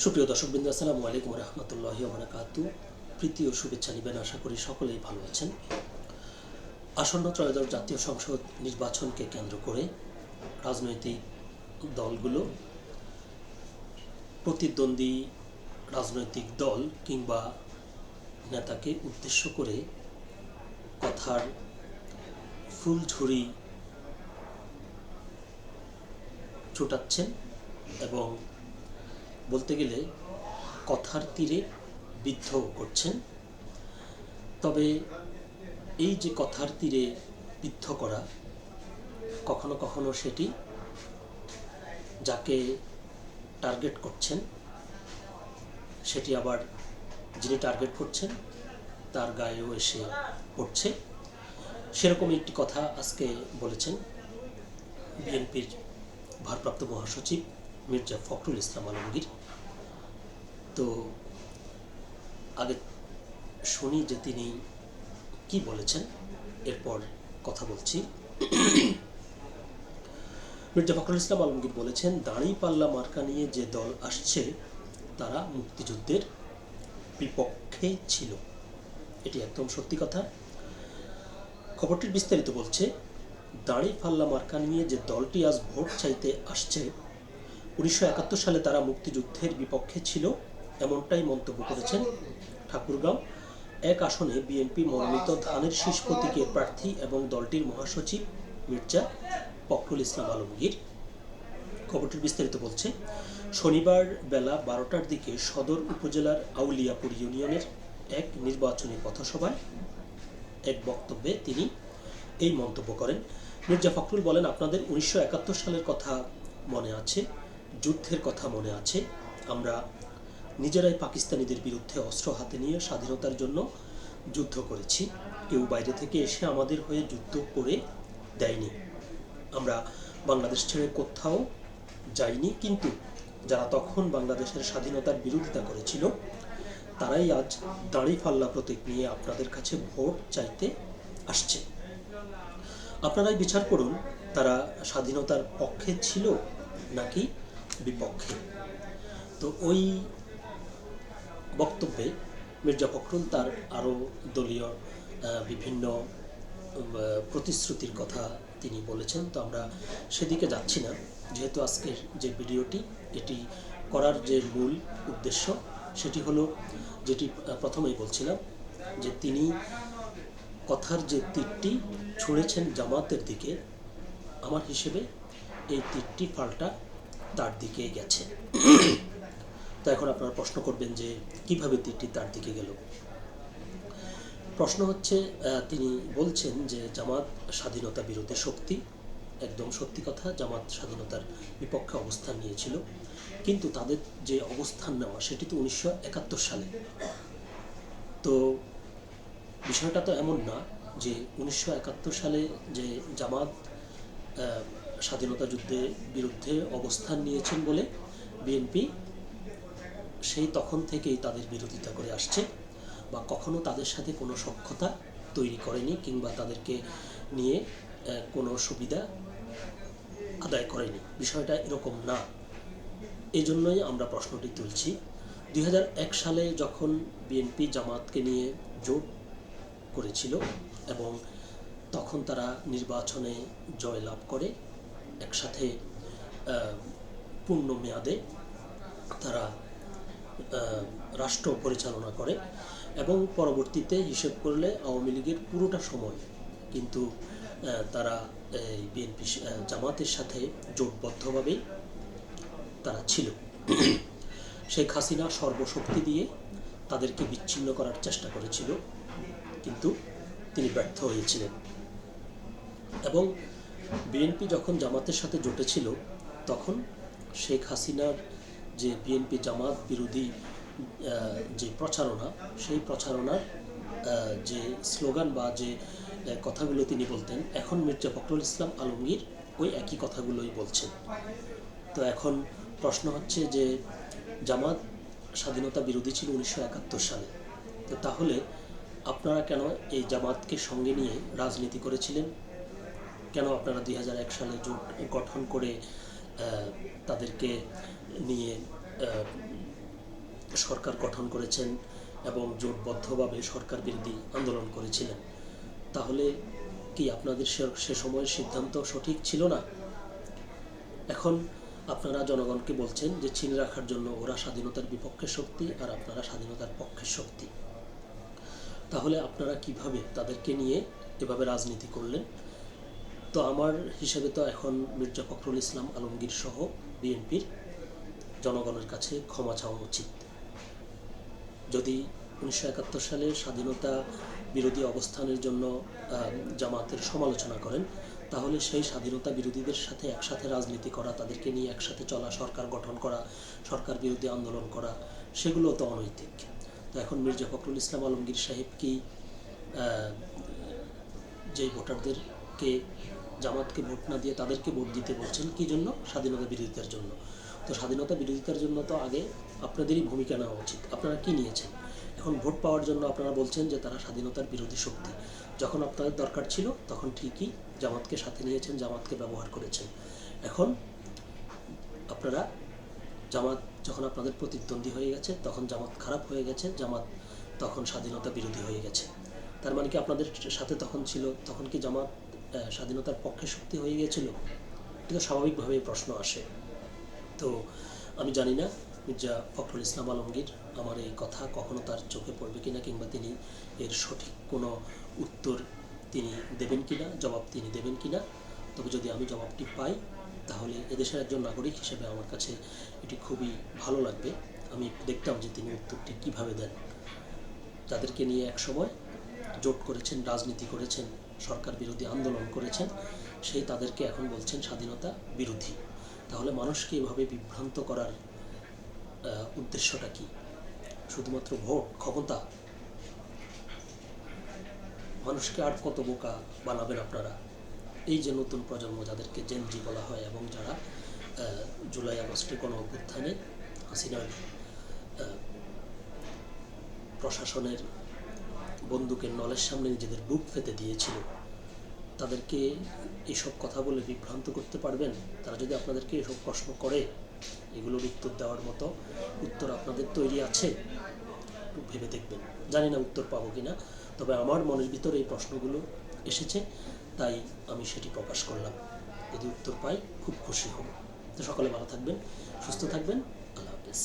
সুপ্রিয় দর্শকবৃন্দ, আসসালামু আলাইকুম রহমতুল্লাহি ওয়া বারাকাতুহু। প্রীতি ও শুভেচ্ছা নেবেন, আশা করি সকলেই ভালো আছেন। আসন্ন ত্রয়োদশ জাতীয় সংসদ নির্বাচনকে কেন্দ্র করে রাজনৈতিক দলগুলো প্রতিদ্বন্দ্বী রাজনৈতিক দল কিংবা নেতাকে উদ্দেশ্য করে কথার ফুলঝুরি ছোটাচ্ছেন এবং বলতে গেলে কথার তীরে বিদ্ধ করছেন। তবে এই যে কথার তীরে বিদ্ধ করা, কখনো কখনো সেটি যাকে টার্গেট করছেন সেটি আবার যিনি টার্গেট করছেন তার গায়েও এসে পড়ছে। সেরকম একটি কথা আজকে বলেছেন বিএনপির ভারপ্রাপ্ত মহাসচিব মির্জা ফখরুল ইসলাম আলমগীর। তো আগে শুনি যে তিনি কি বলেছেন, এরপর কথা বলছি। মির্জা ফখরুল ইসলাম আলমগীর বলেছেন, দাঁড়িপাল্লা মার্কা নিয়ে যে দল আসছে তারা মুক্তিযুদ্ধের বিপক্ষে ছিল। এটি একদম সত্যি কথা। খবরটির বিস্তারিত বলছে, দাঁড়িপাল্লা মার্কা নিয়ে যে দলটি আজ ভোট চাইতে আসছে 1971 সালে তারা মুক্তিযুদ্ধের বিপক্ষে ছিল, এমনটাই মন্তব্য করেছেন ঠাকুরগাঁও এক আসনে বিএনপি মনোনীত ধানের শীষ প্রতীকের প্রার্থী এবং দলটির মহাসচিব মির্জা ফখরুল ইসলাম আলমগীর। খবরটির বিস্তারিত বলছে, শনিবার বেলা 12টার দিকে সদর উপজেলার আউলিয়াপুর ইউনিয়নের এক নির্বাচনী পথসভায় এক বক্তব্যে তিনি এই মন্তব্য করেন। মির্জা ফখরুল বলেন, আপনাদের 1971 সালের কথা মনে আছে, যুদ্ধের কথা মনে আছে। আমরা নিজেরাই পাকিস্তানিদের বিরুদ্ধে অস্ত্র হাতে নিয়ে স্বাধীনতার জন্য যুদ্ধ করেছি। কেউ বাইরে থেকে এসে আমাদের হয়ে যুদ্ধ করে দেয়নি। আমরা বাংলাদেশ ছেড়ে কোথাও যাইনি, কিন্তু যারা তখন বাংলাদেশের স্বাধীনতার বিরোধিতা করেছিল তারাই আজ দাঁড়িপাল্লা প্রতীক নিয়ে আপনাদের কাছে ভোট চাইতে আসছে। আপনারাই বিচার করুন, তারা স্বাধীনতার পক্ষে ছিল নাকি বিপক্ষে। তো ওই বক্তব্যে মির্জা ফখরুল তার আরও দলীয় বিভিন্ন প্রতিশ্রুতির কথা তিনি বলেছেন। তো আমরা সেদিকে যাচ্ছি না, যেহেতু আজকের যে ভিডিওটি এটি করার যে মূল উদ্দেশ্য সেটি হলো, যেটি প্রথমেই বলছিলাম, যে তিনি কথার যে তীরটি ছুঁড়েছেন জামাতের দিকে, আমার হিসেবে এই তীরটি পাল্টা তার দিকে গেছে। তো এখন আপনারা প্রশ্ন করবেন যে কিভাবে তীরটি তার দিকে গেল। প্রশ্ন হচ্ছে, তিনি বলছেন যে জামাত স্বাধীনতা বিরোধী শক্তি। একদম সত্যি কথা, জামাত স্বাধীনতার বিপক্ষে অবস্থান নিয়েছিল, কিন্তু তাদের যে অবস্থান নেওয়া সেটি তো 1971 সালে। তো বিষয়টা তো এমন না যে 1971 সালে যে জামাত স্বাধীনতা যুদ্ধের বিরুদ্ধে অবস্থান নিয়েছেন বলে বিএনপি সেই তখন থেকেই তাদের বিরোধিতা করে আসছে, বা কখনো তাদের সাথে কোনো সখ্যতা তৈরি করেনি কিংবা তাদেরকে নিয়ে কোনো সুবিধা আদায় করেনি। বিষয়টা এরকম না, এই জন্যই আমরা প্রশ্নটি তুলছি। 2001 সালে যখন বিএনপি জামাতকে নিয়ে জোট করেছিল এবং তখন তারা নির্বাচনে জয়লাভ করে একসাথে পূর্ণ মেয়াদে তারা রাষ্ট্র পরিচালনা করে, এবং পরবর্তীতে হিসেব করলে আওয়ামী লীগের পুরোটা সময় কিন্তু তারা এই বিএনপি জামাতের সাথে জোটবদ্ধভাবেই তারা ছিল। শেখ হাসিনা সর্বশক্তি দিয়ে তাদেরকে বিচ্ছিন্ন করার চেষ্টা করেছিল, কিন্তু তিনি ব্যর্থ হয়েছিলেন। এবং বিএনপি যখন জামাতের সাথে জোটেছিল তখন শেখ হাসিনার যে বিএনপি জামাত বিরোধী যে প্রচারণা, সেই প্রচারণার যে স্লোগান বা যে কথাগুলো তিনি বলতেন, এখন মির্জা ফখরুল ইসলাম আলমগীর ওই একই কথাগুলোই বলছেন। তো এখন প্রশ্ন হচ্ছে যে জামাত স্বাধীনতা বিরোধী ছিল 1971 সালে, তো তাহলে আপনারা কেন এই জামাতকে সঙ্গে নিয়ে রাজনীতি করেছিলেন? কেন আপনারা 2001 সালে জোট গঠন করে তাদেরকে নিয়ে সরকার গঠন করেছেন এবং জোটবদ্ধভাবে সরকার বিরোধী আন্দোলন করেছিলেন, তাহলে কি আপনাদের সে সময়ের সিদ্ধান্ত সঠিক ছিল না? এখন আপনারা জনগণকে বলছেন যে চিনে রাখার জন্য ওরা স্বাধীনতার বিপক্ষের শক্তি আর আপনারা স্বাধীনতার পক্ষের শক্তি। তাহলে আপনারা কিভাবে তাদেরকে নিয়ে এভাবে রাজনীতি করলেন? তো আমার হিসেবে তো এখন মির্জা ফখরুল ইসলাম আলমগীর সহ বিএনপির জনগণের কাছে ক্ষমা চাওয়া উচিত। যদি 1971 সালে স্বাধীনতা বিরোধী অবস্থানের জন্য জামাতের সমালোচনা করেন, তাহলে সেই স্বাধীনতা বিরোধীদের সাথে একসাথে রাজনীতি করা, তাদেরকে নিয়ে একসাথে চলা, সরকার গঠন করা, সরকার বিরোধী আন্দোলন করা, সেগুলো তো অনৈতিক। তো এখন মির্জা ফখরুল ইসলাম আলমগীর সাহেব কি যে ভোটারদেরকে জামাতকে ভোট না দিয়ে তাদেরকে ভোট দিতে বলছেন কী জন্য? স্বাধীনতা বিরোধিতার জন্য। তো স্বাধীনতা বিরোধিতার জন্য তো আগে আপনাদেরই ভূমিকা নেওয়া উচিত। আপনারা কি নিয়েছেন? এখন ভোট পাওয়ার জন্য আপনারা বলছেন যে তারা স্বাধীনতার বিরোধী শক্তি। যখন আপনাদের দরকার ছিল তখন ঠিকই জামাতকে সাথে নিয়েছেন, জামাতকে ব্যবহার করেছেন। এখন আপনারা জামাত যখন আপনাদের প্রতিদ্বন্দ্বী হয়ে গেছে, তখন জামাত খারাপ হয়ে গেছে, জামাত তখন স্বাধীনতা বিরোধী হয়ে গেছে। তার মানে কি আপনাদের সাথে তখন কি জামাত স্বাধীনতার পক্ষে শক্তি হয়ে গিয়েছিল? এটা তো স্বাভাবিকভাবেই প্রশ্ন আসে। তো আমি জানি না মির্জা ফখরুল ইসলাম আলমগীর আমার এই কথা কখনো তার চোখে পড়বে কিনা, কিংবা তিনি এর সঠিক কোনো উত্তর তিনি দেবেন কিনা, জবাব তিনি দেবেন কিনা। তবে যদি আমি জবাবটি পাই, তাহলে এদেশের একজন নাগরিক হিসেবে আমার কাছে এটি খুবই ভালো লাগবে। আমি দেখতাম যে তিনি উত্তরটি কীভাবে দেন। তাদেরকে নিয়ে একসময় জোট করেছেন, রাজনীতি করেছেন, সরকার বিরোধী আন্দোলন করেছেন, সেই তাদেরকে এখন বলছেন স্বাধীনতা বিরোধী। তাহলে মানুষকে এভাবে বিভ্রান্ত করার উদ্দেশ্যটা কি? শুধুমাত্র ভোট, ক্ষমতা? মানুষকে আর কত বোকা বানাবেন আপনারা? এই যে নতুন প্রজন্ম, যাদেরকে জেনজি বলা হয়, এবং যারা জুলাই আগস্টে গণ অভ্যুত্থানে হাসিনার প্রশাসনের বন্দুকের নলের সামনে নিজেদের বুক পেতে দিয়েছিল, তাদেরকে এইসব কথা বলে বিভ্রান্ত করতে পারবেন? তারা যদি আপনাদেরকে এসব প্রশ্ন করে, এগুলোর উত্তর দেওয়ার মতো উত্তর আপনাদের তৈরি আছে? একটু ভেবে দেখবেন। জানি না উত্তর পাবো কিনা, তবে আমার মনের ভিতরে এই প্রশ্নগুলো এসেছে, তাই আমি সেটি প্রকাশ করলাম। যদি উত্তর পাই খুব খুশি হব। তো সকলে ভালো থাকবেন, সুস্থ থাকবেন। আল্লাহ হাফেজ।